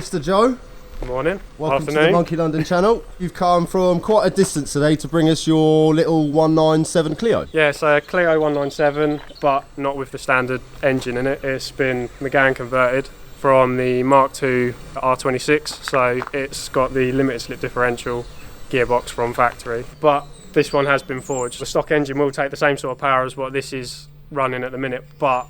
Mr. Joe. Good morning. Welcome to the Monky London channel. You've come from quite a distance today to bring us your little 197 Clio. Yeah, so a Clio 197, but not with the standard engine in it. It's been Megane converted from the Mark II R26, so it's got the limited slip differential gearbox from factory. But this one has been forged. The stock engine will take the same sort of power as what this is running at the minute, but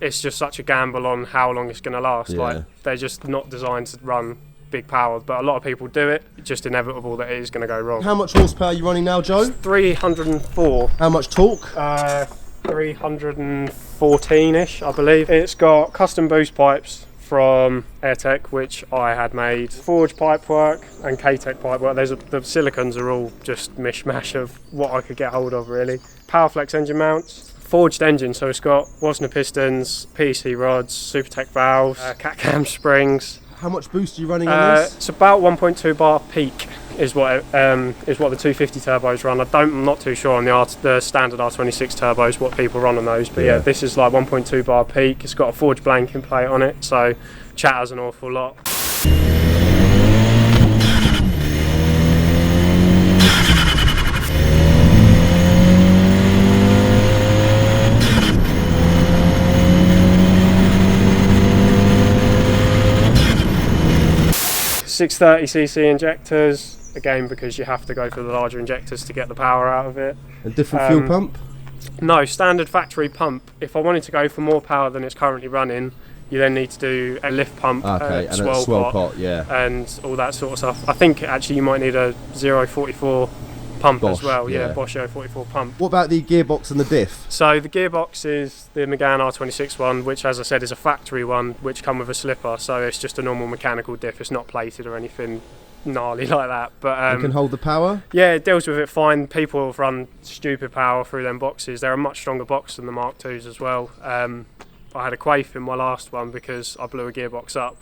it's just such a gamble on how long it's going to last. Yeah. Like, they're just not designed to run big power, but a lot of people do it. It's just inevitable that it is going to go wrong. How much horsepower are you running now, Joe? 304. How much torque? 314-ish, I believe. It's got custom boost pipes from Airtech, which I had made. Forged pipework and K-Tech pipework. The silicons are all just mishmash of what I could get hold of, really. Powerflex engine mounts. Forged engine, so it's got Wasner pistons, PEC rods, Supertech valves, cat-cam springs. How much boost are you running on this? It's about 1.2 bar peak is what the 250 turbos run. I'm not too sure on the standard R26 turbos what people run on those, but yeah, this is like 1.2 bar peak. It's got a forged blanking plate on it, so chatters an awful lot. 630cc injectors, again because you have to go for the larger injectors to get the power out of it. A different fuel pump? No, standard factory pump. If I wanted to go for more power than it's currently running, you then need to do a lift pump, and swell a swell pot, yeah, and all that sort of stuff. I think actually you might need a 044 pump Bosch, as well, yeah. Bosch 044 pump. What about the gearbox and the diff? So the gearbox is the Megane R26 one, which, as I said, is a factory one, which come with a slipper, so it's just a normal mechanical diff. It's not plated or anything gnarly like that. But it can hold the power? Yeah, it deals with it fine. People have run stupid power through them boxes. They're a much stronger box than the Mark IIs as well. I had a quaif in my last one because I blew a gearbox up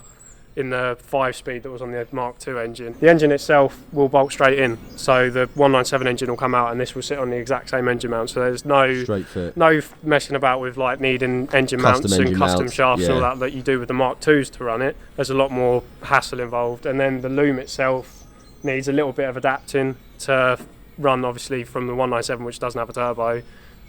in the 5-speed that was on the Mark II engine. The engine itself will bolt straight in, so the 197 engine will come out and this will sit on the exact same engine mount, so there's no straight fit, no messing about with like needing engine mounts and custom shafts, all that you do with the Mark IIs to run it. There's a lot more hassle involved, and then the loom itself needs a little bit of adapting to run, obviously, from the 197, which doesn't have a turbo,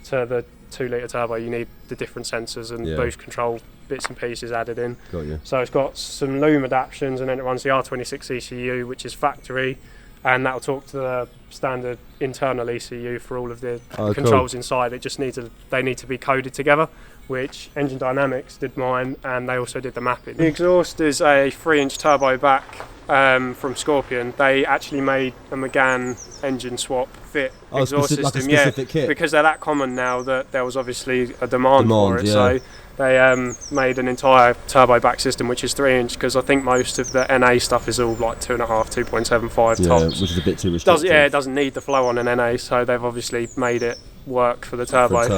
to the 2-litre turbo. You need the different sensors and boost control bits and pieces added in. Got you. So it's got some loom adaptions, and then it runs the R26 ECU, which is factory, and that'll talk to the standard internal ECU for all of the controls inside. It just they need to be coded together, which Engine Dynamics did mine, and they also did the mapping. The exhaust is a 3-inch turbo back from Scorpion. They actually made a Megane engine swap fit exhaust system, like a specific kit. because they're that common now that there was obviously a demand for it. So they made an entire turbo back system, which is 3-inch, because I think most of the NA stuff is all like 2.5, 2.75 tops. Which is a bit too restrictive. It doesn't need the flow on an NA, so they've obviously made it work for the turbo.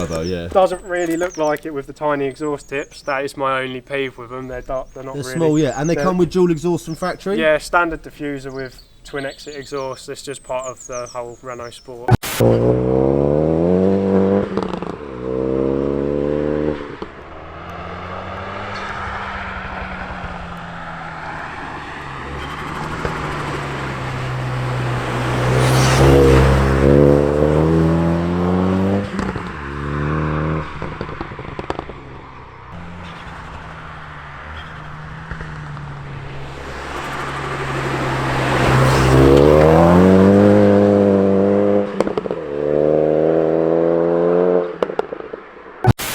Doesn't really look like it with the tiny exhaust tips. That is my only peeve with them. They're not really small, and they come with dual exhaust from factory. Yeah, standard diffuser with twin exit exhaust. It's just part of the whole Renault Sport.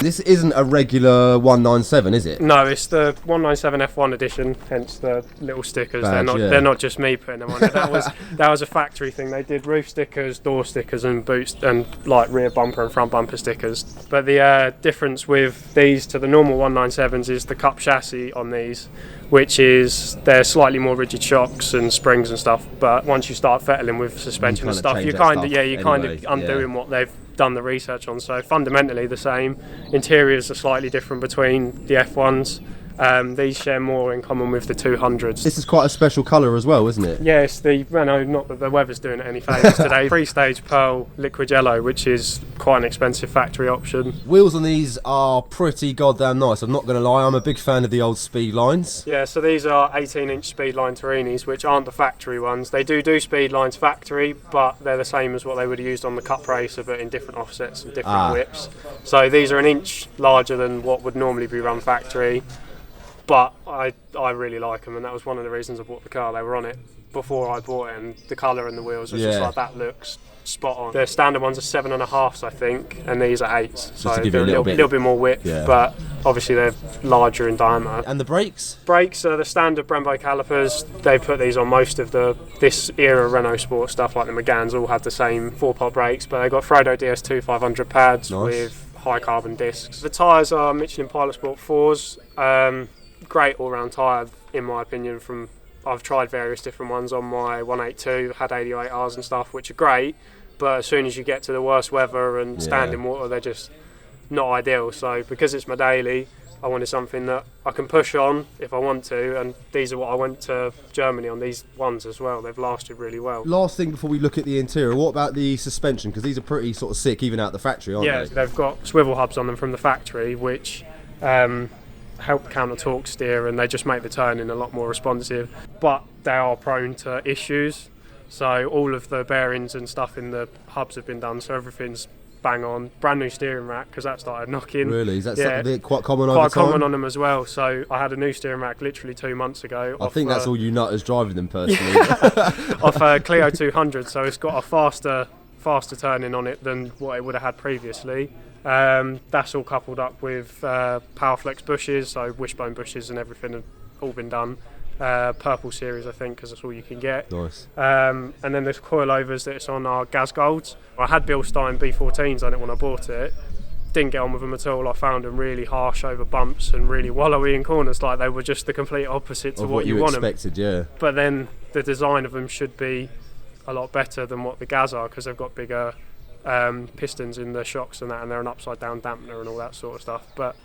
This isn't a regular 197, is it? No, it's the 197 F1 edition, hence the little stickers. Badge, they're not just me putting them on it. That was a factory thing. They did roof stickers, door stickers, and boots, and like rear bumper and front bumper stickers. But the difference with these to the normal 197s is the cup chassis on these, which is they're slightly more rigid shocks and springs and stuff. But once you start fettling with suspension and stuff, you're kind of undoing what they've done the research on. So fundamentally the same. Interiors are slightly different between the F1s, These share more in common with the 200s. This is quite a special colour as well, isn't it? Yes, the Renault, not that the weather's doing it any favours today, 3-stage pearl liquid yellow, which is quite an expensive factory option. Wheels on these are pretty goddamn nice, I'm not going to lie, I'm a big fan of the old speed lines. Yeah, so these are 18-inch Speedline Torinis, which aren't the factory ones. They do Speedlines factory, but they're the same as what they would have used on the Cup Racer, but in different offsets and different whips. So these are an inch larger than what would normally be run factory. But I really like them, and that was one of the reasons I bought the car. They were on it before I bought it, and the colour and the wheels was just like, that looks spot on. The standard ones are 7.5s, I think, and these are 8s, so they're a little bit more width, but obviously they're larger in diameter. And the brakes? Brakes are the standard Brembo calipers. They put these on most of this era Renault Sport stuff, like the Meganes all had the same 4-pot brakes, but they've got Frodo DS2 500 pads with high carbon discs. The tyres are Michelin Pilot Sport 4s. Great all-round tyre in my opinion. I've tried various different ones on my 182, had 88Rs and stuff, which are great, but as soon as you get to the worst weather and stand in water, they're just not ideal. So because it's my daily, I wanted something that I can push on if I want to, and these are what I went to Germany on, these ones as well. They've lasted really well. Last thing before we look at the interior, what about the suspension? Because these are pretty sort of sick even out the factory, aren't they? Yeah, they've got swivel hubs on them from the factory, which help counter torque steer, and they just make the turning a lot more responsive, but they are prone to issues. So all of the bearings and stuff in the hubs have been done, so everything's bang on. Brand new steering rack, because that started knocking. Really? Is that something quite common over time? Quite common on them as well. So I had a new steering rack literally 2 months ago. I think that's all you nutters driving them personally. Off a Clio 200, so it's got a faster turning on it than what it would have had previously. That's all coupled up with Powerflex bushes, so wishbone bushes and everything have all been done. Purple series, I think, because that's all you can get. Nice. And then there's coilovers that's on our Gas Golds. I had Bilstein B14s on it when I bought it. Didn't get on with them at all. I found them really harsh over bumps and really wallowy in corners. Like they were just the complete opposite to what you want expected, them. But then the design of them should be a lot better than what the Gas are, because they've got bigger pistons in the shocks and that, and they're an upside down dampener and all that sort of stuff. But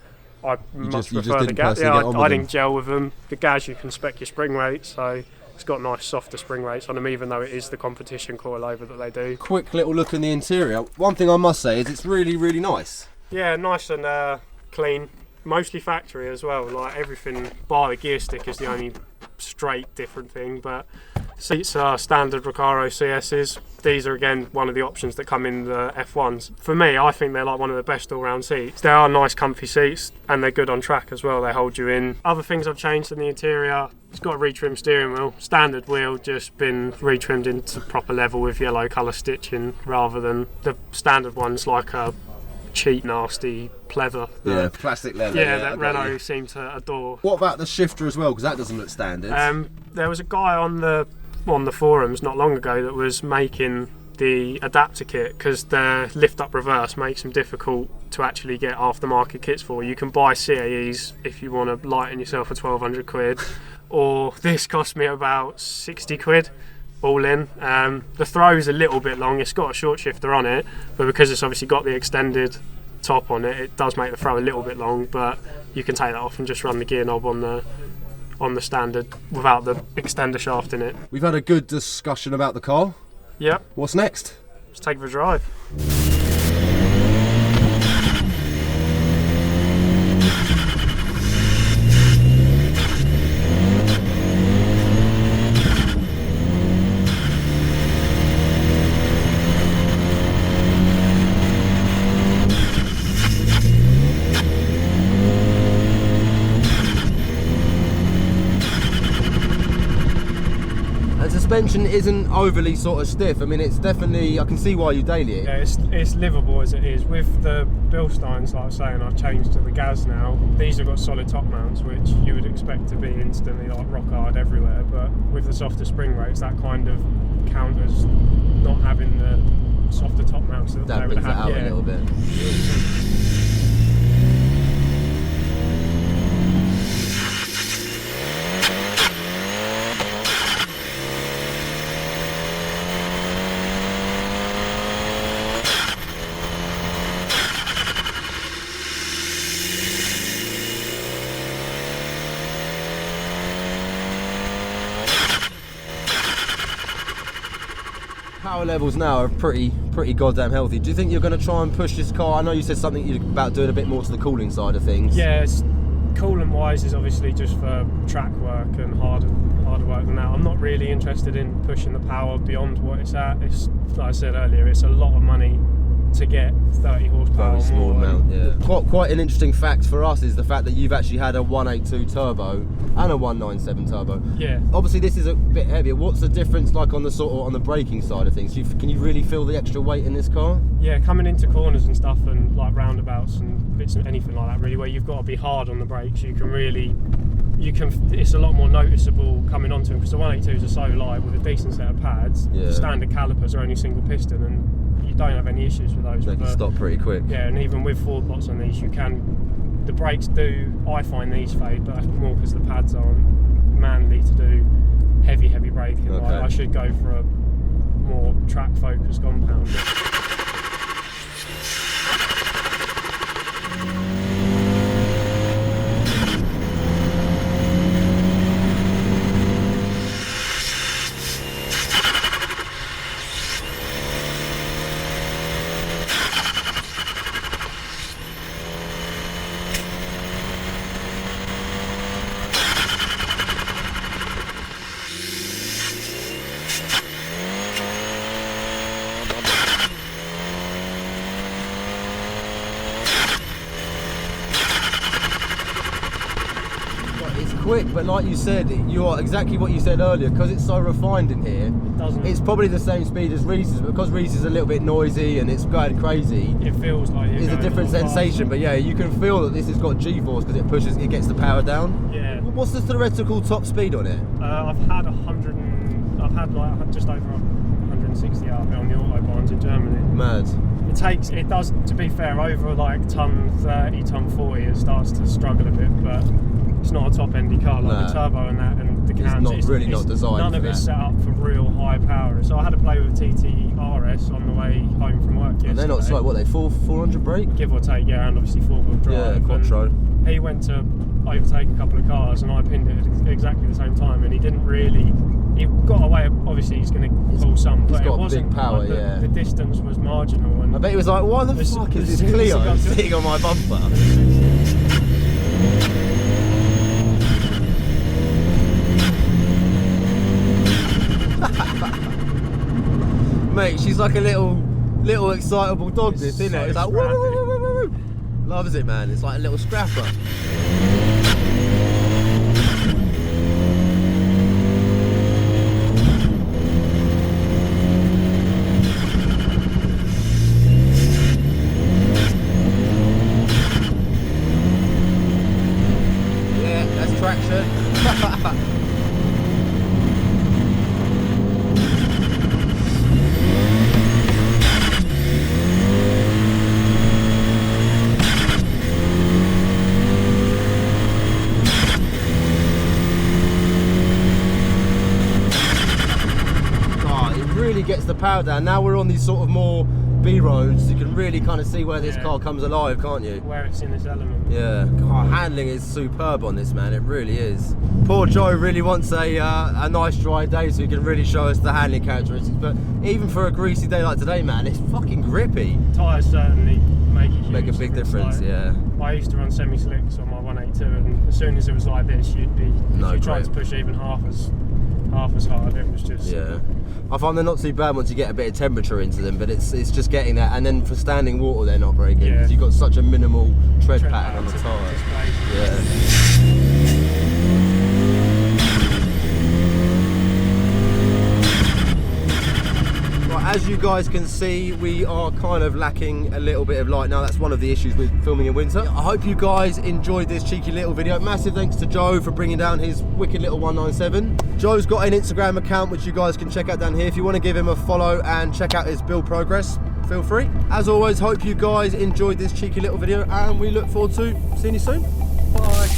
I much prefer the Gas. Yeah, I didn't gel with them. The Gas, you can spec your spring rate, so it's got nice softer spring rates on them, even though it is the competition coilover that they do. Quick little look in the interior. One thing I must say is it's really, really nice. Yeah, nice and clean. Mostly factory as well. Like everything bar the gear stick is the only straight different thing, but seats are standard Recaro CSs. These are again one of the options that come in the F1s. For me, I think they're like one of the best all-round seats. They are nice comfy seats and they're good on track as well. They hold you in. Other things I've changed in the interior, it's got a retrimmed steering wheel. Standard wheel, just been retrimmed into proper level with yellow colour stitching rather than the standard ones like a cheap nasty pleather. Yeah, plastic leather. Yeah, that Renault seem to adore. What about the shifter as well? Because that doesn't look standard. There was a guy on the forums not long ago that was making the adapter kit, because the lift up reverse makes them difficult to actually get aftermarket kits for. You can buy CAEs if you want to lighten yourself for 1,200 quid, or this cost me about 60 quid all in. The throw's a little bit long. It's got a short shifter on it, but because it's obviously got the extended top on it, it does make the throw a little bit long, but you can take that off and just run the gear knob on the standard without the extender shaft in it. We've had a good discussion about the car. Yep. What's next? Let's take it for a drive. Suspension isn't overly sort of stiff. I mean, it's definitely, I can see why you daily it. Yeah, it's livable as it is. With the Bilsteins, like I was saying, I've changed to the Gas now. These have got solid top mounts, which you would expect to be instantly like rock hard everywhere, but with the softer spring rates, that kind of counters not having the softer top mounts that they would have. Dampens it out a little bit. power levels now are pretty goddamn healthy. Do you think you're going to try and push this car? I know you said something about doing a bit more to the cooling side of things. Yeah, coolant wise is obviously just for track work and harder work than that. I'm not really interested in pushing the power beyond what it's at. It's, like I said earlier, it's a lot of money to get 30 horsepower. Very small amount, yeah. Quite an interesting fact for us is the fact that you've actually had a 182 turbo and a 197 turbo. Yeah. Obviously this is a bit heavier. What's the difference like on the braking side of things? Can you really feel the extra weight in this car? Yeah, coming into corners and stuff and like roundabouts and bits and anything like that really, where you've got to be hard on the brakes, it's a lot more noticeable coming onto them, because the 182s are so light with a decent set of pads. Yeah. The standard calipers are only single piston and you don't have any issues with those. They can stop pretty quick. Yeah, and even with forward pots on these, the brakes do, I find these fade, but that's more because the pads aren't manly to do heavy braking. Okay. I should go for a more track focused compound. Quick, but like you said, you're exactly what you said earlier, because it's so refined in here. It's probably the same speed as Reese's, but because Reese's is a little bit noisy and it's going crazy, it feels like it's a different sensation. But yeah, you can feel that this has got G-force because it gets the power down. Yeah. What's the theoretical top speed on it? I've had like just over 160 out of it on the autobahns in Germany. Mad. It does, to be fair, over like ton 30, ton 40, it starts to struggle a bit, but it's not a top-endy car like the turbo and that, and the cams. It's not designed. None of it's set up for real high power. So I had to play with TTRS on the way home from work yesterday. And they're not slow. What, they 400 brake? Give or take, yeah, and obviously four-wheel drive. Yeah, quattro. He went to overtake a couple of cars, and I pinned it at exactly the same time, and he didn't really. He got away. Obviously, he's going to pull some, but it wasn't. Big power, like yeah. The distance was marginal, and I bet he was like, "Why the fuck is this Clio sitting on my bumper?" Mate, she's like a little excitable dog, this, isn't it? It's like, woo, woo, woo, woo, woo. Loves it, man. It's like a little scrapper. Yeah, that's traction. Gets the power down. Now we're on these sort of more B roads, you can really kind of see where this car comes alive, can't you? Where it's in its element. Yeah, God, handling is superb on this, man. It really is. Poor Joe really wants a nice dry day so he can really show us the handling characteristics, but even for a greasy day like today, man, it's fucking grippy. Tyres certainly make a big difference, yeah. I used to run semi-slicks on my 182, and as soon as it was like this, if you tried to push even half as hard, it was just... Yeah. I find they're not too bad once you get a bit of temperature into them, but it's just getting that, and then for standing water they're not very good, because you've got such a minimal tread pattern on the tyre. Yeah. As you guys can see, we are kind of lacking a little bit of light now. That's one of the issues with filming in winter. I hope you guys enjoyed this cheeky little video. Massive thanks to Joe for bringing down his wicked little 197. Joe's got an Instagram account which you guys can check out down here. If you want to give him a follow and check out his build progress, feel free. As always, hope you guys enjoyed this cheeky little video, and we look forward to seeing you soon. Bye.